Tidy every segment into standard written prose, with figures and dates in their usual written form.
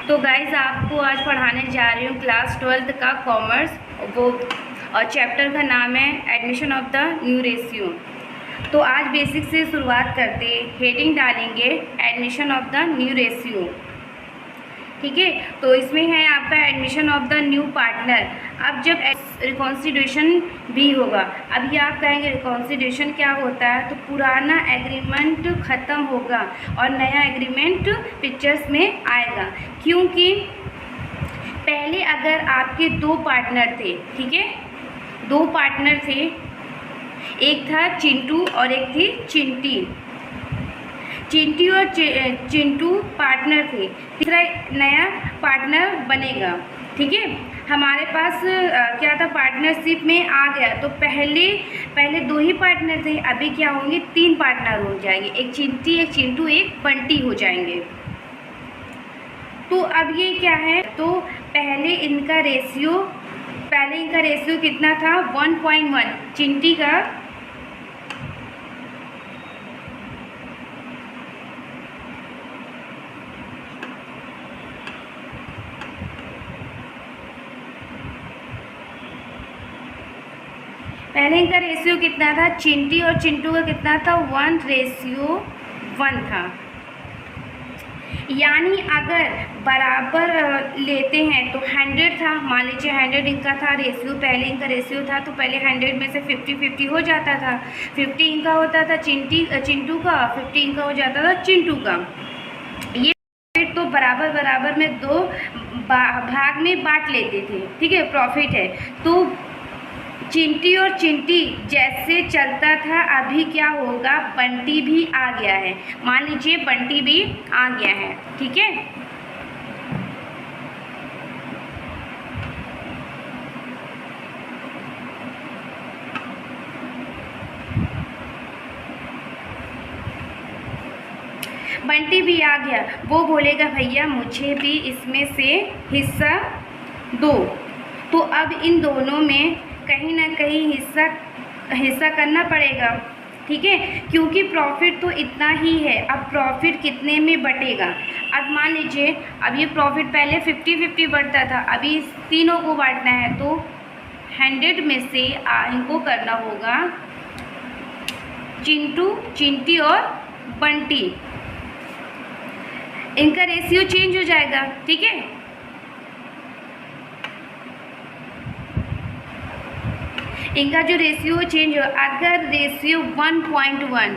तो गाइज आपको आज पढ़ाने जा रही हूँ क्लास 12th का कॉमर्स, वो और चैप्टर का नाम है admission of the new ratio. तो आज बेसिक से शुरुआत करते, हेडिंग डालेंगे admission of the new ratio. ठीक है, तो इसमें है आपका admission of the new partner. अब जब रिकॉन्सिडरेशन भी होगा, अभी आप कहेंगे रिकॉन्सिडरेशन क्या होता है, तो पुराना एग्रीमेंट ख़त्म होगा और नया एग्रीमेंट पिक्चर्स में आएगा। क्योंकि पहले अगर आपके दो पार्टनर थे, ठीक है, दो पार्टनर थे, एक था चिंटू और एक थी चिंटी। चिंटी और चिंटू पार्टनर थे, तीसरा नया पार्टनर बनेगा। ठीक है, हमारे पास क्या था, पार्टनरशिप में आ गया। तो पहले दो ही पार्टनर थे, अभी क्या होंगे, तीन पार्टनर हो जाएंगे, एक चिंटी, एक चिंटू, एक बंटी हो जाएंगे। तो अब ये क्या है, तो पहले इनका रेशियो कितना था, 1.1। चिंटी का पहले इनका रेशियो कितना था, चिंटी और चिंटू का कितना था, 1:1 था। यानी अगर बराबर लेते हैं तो 100 था, मान लीजिए 100 इनका था रेशियो, पहले इनका रेशियो था, तो पहले 100 में से 50-50 हो जाता था। 50 इनका होता था चिंटू का, 50 इनका हो जाता था चिंटू का। ये तो बराबर में दो भाग में बांट लेते थे। ठीक है, प्रॉफिट है। तो चिंटी और चिंटी जैसे चलता था, अभी क्या होगा, बंटी भी आ गया है। मान लीजिए बंटी भी आ गया है। ठीक है, बंटी भी आ गया। वो बोलेगा भैया मुझे भी इसमें से हिस्सा दो। तो अब इन दोनों में कहीं ना कहीं हिस्सा करना पड़ेगा। ठीक है, क्योंकि प्रॉफिट तो इतना ही है। अब प्रॉफिट कितने में बटेगा, अब मान लीजिए अब ये प्रॉफिट पहले 50-50 बढ़ता था, अभी तीनों को बांटना है, तो 100 में से इनको करना होगा चिंटू, चिंटी और बंटी। इनका रेशियो चेंज हो जाएगा। ठीक है, इनका जो रेशियो चेंज हो, अगर रेशियो 1.1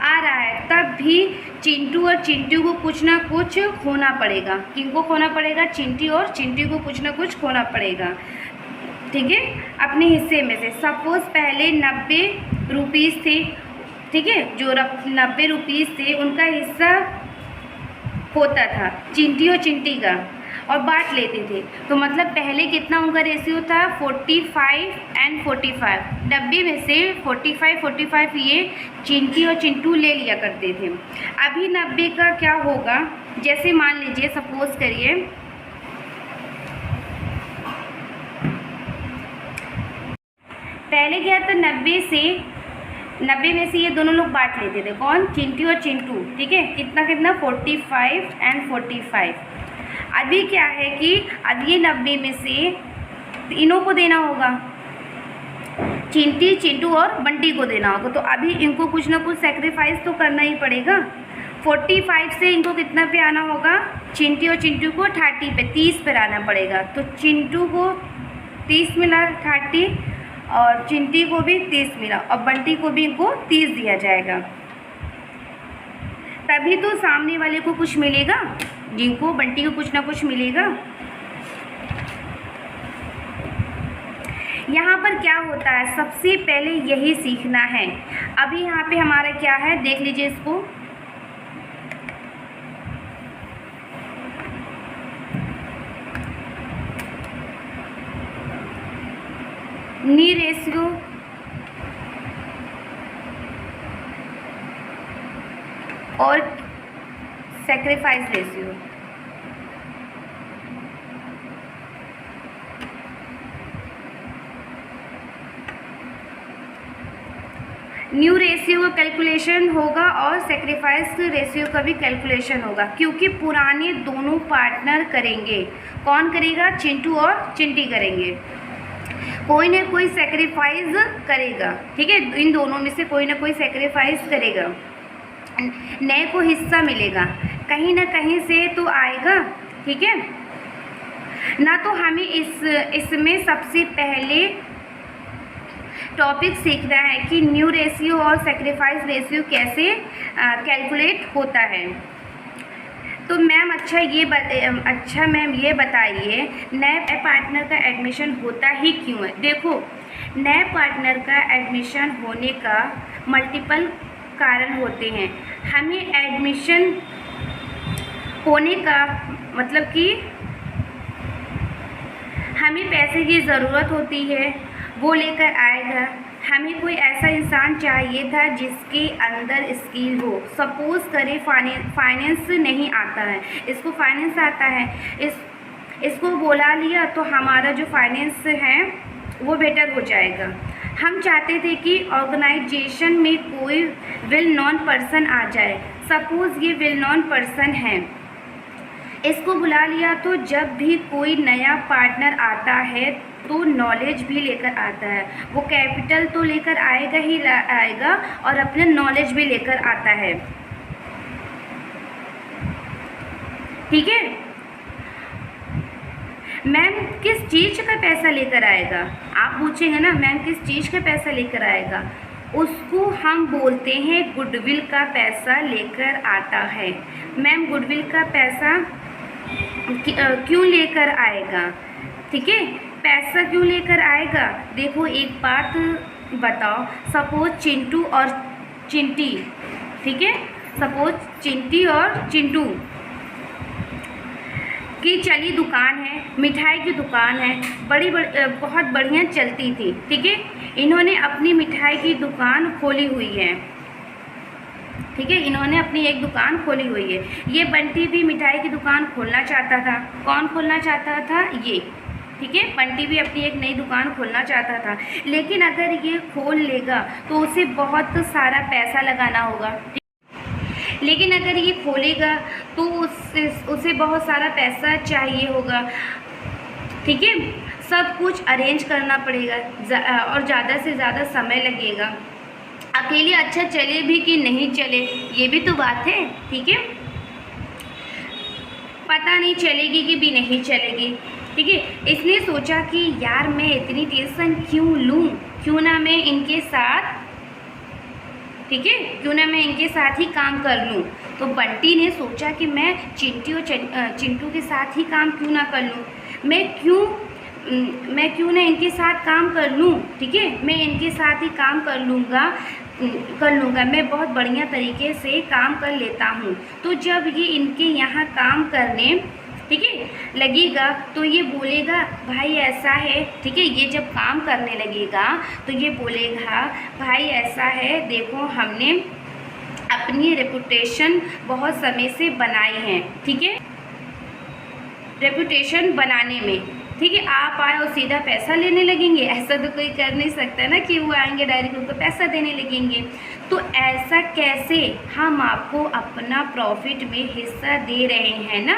आ रहा है, तब भी चिंटू और चिंटू को कुछ ना कुछ खोना पड़ेगा। किनको खोना पड़ेगा, चिंटी और चिंटू को कुछ ना कुछ खोना पड़ेगा। ठीक है, अपने हिस्से में से। सपोज पहले 90 रुपीज़ थे, ठीक है, जो 90 रुपीज़ थे उनका हिस्सा होता था चिंटी और चिंटी का, और बांट लेते थे। तो मतलब पहले कितना उनका रेशियो था, 45:45। 90 में से 45 ये चिंटी और चिंटू ले लिया करते थे। अभी 90 का क्या होगा, जैसे मान लीजिए सपोज करिए पहले क्या था, 90 में से ये दोनों लोग बांट लेते थे। कौन, चिंटी और चिंटू। ठीक है, कितना 45:45। अभी क्या है कि अब ये 90 में से इनों को देना होगा, चिंटी, चिंटू और बंटी को देना होगा। तो अभी इनको कुछ ना कुछ सेक्रीफाइस तो करना ही पड़ेगा। 45 से इनको कितना पे आना होगा, चिंटी और चिंटू को 30 पे आना पड़ेगा। तो चिंटू को 30 मिला, 30, और चिंटी को भी 30 मिला, और बंटी को भी इनको 30 दिया जाएगा। तभी तो सामने वाले को कुछ मिलेगा, जिनको बंटी को कुछ ना कुछ मिलेगा। यहाँ पर क्या होता है, सबसे पहले यही सीखना है। अभी यहाँ पे हमारा क्या है, देख लीजिए इसको, नी रेशियो और सेक्रीफाइस रेशियो। न्यू रेशियो का कैलकुलेशन होगा और सेक्रीफाइस रेशियो का भी कैलकुलेशन होगा, क्योंकि पुराने दोनों पार्टनर करेंगे। कौन करेगा? चिंटू और चिंटी करेंगे। कोई ना कोई सेक्रीफाइस करेगा, ठीक है, इन दोनों में से कोई ना कोई सेक्रीफाइस करेगा, नए को हिस्सा मिलेगा, कहीं ना कहीं से तो आएगा, ठीक है ना। तो हमें इसमें सबसे पहले टॉपिक सीखना है कि न्यू रेशियो और सेक्रीफाइस रेशियो कैसे कैलकुलेट होता है। तो मैम अच्छा मैम ये बताइए, नए पार्टनर का एडमिशन होता ही क्यों है? देखो, नए पार्टनर का एडमिशन होने का मल्टीपल कारण होते हैं। हमें एडमिशन होने का मतलब कि हमें पैसे की ज़रूरत होती है, वो लेकर आएगा। हमें कोई ऐसा इंसान चाहिए था जिसके अंदर स्किल हो। सपोज़ करें फाइनेंस नहीं आता है, इसको फाइनेंस आता है, इसको बुला लिया तो हमारा जो फाइनेंस है वो बेटर हो जाएगा। हम चाहते थे कि ऑर्गेनाइजेशन में कोई वेल नोन पर्सन आ जाए। सपोज़ ये वेल नोन पर्सन है, इसको बुला लिया तो जब भी कोई नया पार्टनर आता है तो नॉलेज भी लेकर आता है। वो कैपिटल तो लेकर आएगा ही आएगा और अपने नॉलेज भी लेकर आता है, ठीक है। मैम किस चीज़ का पैसा लेकर आएगा? आप पूछेंगे ना, मैम किस चीज़ का पैसा लेकर आएगा? उसको हम बोलते हैं गुडविल का पैसा लेकर आता है। मैम गुडविल का पैसा क्यों लेकर आएगा? ठीक है, पैसा क्यों लेकर आएगा? देखो एक बात बताओ, सपोज चिंटू और चिंटी, ठीक है, सपोज चिंटी और चिंटू की चली दुकान है, मिठाई की दुकान है, बहुत बढ़िया चलती थी, ठीक है। इन्होंने अपनी मिठाई की दुकान खोली हुई है, ठीक है, इन्होंने अपनी एक दुकान खोली हुई है। ये बंटी भी मिठाई की दुकान खोलना चाहता था। कौन खोलना चाहता था? ये, ठीक है, बंटी भी अपनी एक नई दुकान खोलना चाहता था। लेकिन अगर ये खोल लेगा तो उसे बहुत सारा पैसा लगाना होगा। लेकिन अगर ये खोलेगा तो उसे बहुत सारा पैसा चाहिए होगा, ठीक है, सब कुछ अरेंज करना पड़ेगा और ज़्यादा से ज़्यादा समय लगेगा। अकेले अच्छा चले भी कि नहीं चले, ये भी तो बात है, ठीक है, पता नहीं चलेगी कि भी नहीं चलेगी, ठीक है। इसने सोचा कि यार मैं इतनी टेंशन क्यों लूँ, क्यों ना मैं इनके साथ, ठीक है, क्यों ना मैं इनके साथ ही काम कर लूँ। तो बंटी ने सोचा कि मैं चिंटू के साथ ही काम क्यों ना कर लूँ, मैं क्यों ना इनके साथ काम कर लूँ, ठीक है, मैं इनके साथ ही काम कर लूँगा, मैं बहुत बढ़िया तरीके से काम कर लेता हूँ। तो जब ये इनके यहाँ काम करने, ठीक है, लगेगा तो ये बोलेगा भाई ऐसा है, ठीक है, ये जब काम करने लगेगा तो ये बोलेगा भाई ऐसा है, देखो हमने अपनी रेपुटेशन बहुत समय से बनाई है, ठीक है, रेपुटेशन बनाने में, ठीक है, आप आए और सीधा पैसा लेने लगेंगे, ऐसा तो कोई कर नहीं सकता ना कि वो आएंगे डायरेक्ट उनको पैसा देने लगेंगे। तो ऐसा कैसे? हम आपको अपना प्रॉफिट में हिस्सा दे रहे हैं ना,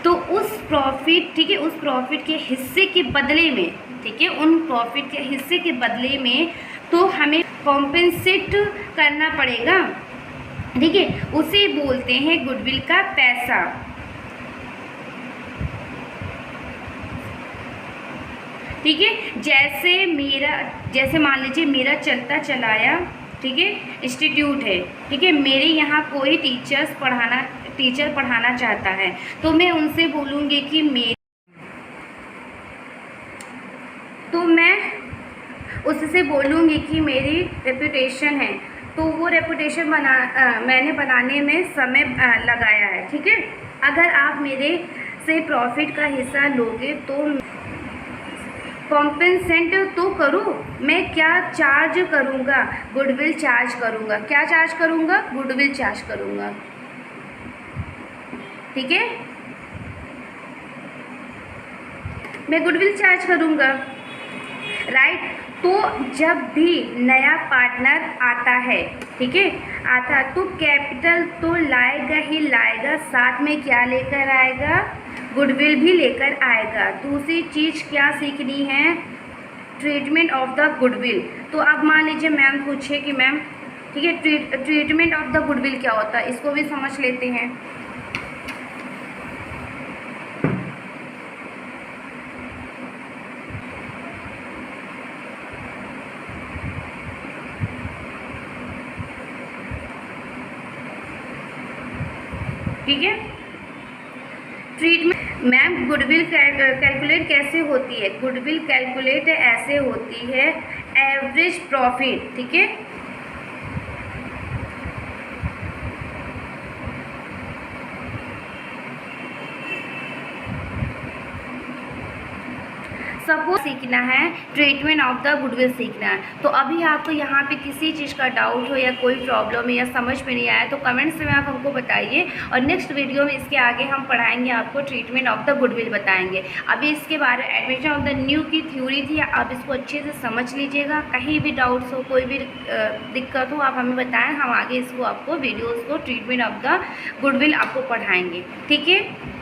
तो उस प्रॉफिट, ठीक है, उस प्रॉफिट के हिस्से के बदले में, ठीक है, उन प्रॉफिट के हिस्से के बदले में तो हमें कॉम्पेंसेट करना पड़ेगा, ठीक है, उसे बोलते हैं गुडविल का पैसा। ठीक है, जैसे मान लीजिए मेरा चलता चलाया, ठीक है, इंस्टीट्यूट है, ठीक है, मेरे यहाँ कोई टीचर पढ़ाना चाहता है तो मैं उनसे बोलूँगी कि मैं उससे बोलूँगी कि मेरी रेपुटेशन है, तो वो रेपुटेशन मैंने बनाने में समय लगाया है, ठीक है। अगर आप मेरे से प्रॉफिट का हिस्सा लोगे तो कॉम्पेंसेट तो करूँ, मैं क्या चार्ज करूँगा? गुडविल चार्ज करूँगा। क्या चार्ज करूँगा? गुडविल चार्ज करूँगा, ठीक है, मैं गुडविल चार्ज करूँगा, राइट। तो जब भी नया पार्टनर आता है, ठीक है, आता तो कैपिटल तो लाएगा ही लाएगा, साथ में क्या लेकर आएगा, गुडविल भी लेकर आएगा। दूसरी चीज़ क्या सीखनी है, ट्रीटमेंट ऑफ द गुडविल। तो अब मान लीजिए मैम पूछे कि मैम, ठीक है, ट्रीटमेंट ऑफ द गुडविल क्या होता है, इसको भी समझ लेते हैं। ठीक है, ट्रीटमेंट मैम गुडविल कैलकुलेट कैसे होती है, गुडविल कैलकुलेट ऐसे होती है, एवरेज प्रॉफिट, ठीक है, सपोज सीखना है, ट्रीटमेंट ऑफ द गुडविल सीखना है। तो अभी आपको यहाँ पे किसी चीज़ का डाउट हो या कोई प्रॉब्लम है या समझ में नहीं आया तो कमेंट्स में आप हमको बताइए, और नेक्स्ट वीडियो में इसके आगे हम पढ़ाएंगे, आपको ट्रीटमेंट ऑफ द गुडविल बताएंगे। अभी इसके बारे में एडमिशन ऑफ द न्यू की थ्योरी थी, आप इसको अच्छे से समझ लीजिएगा। कहीं भी डाउट्स हो, कोई भी दिक्कत हो, आप हमें बताएँ, हम आगे इसको आपको वीडियोज़ को ट्रीटमेंट ऑफ द गुडविल आपको पढ़ाएँगे। ठीक है।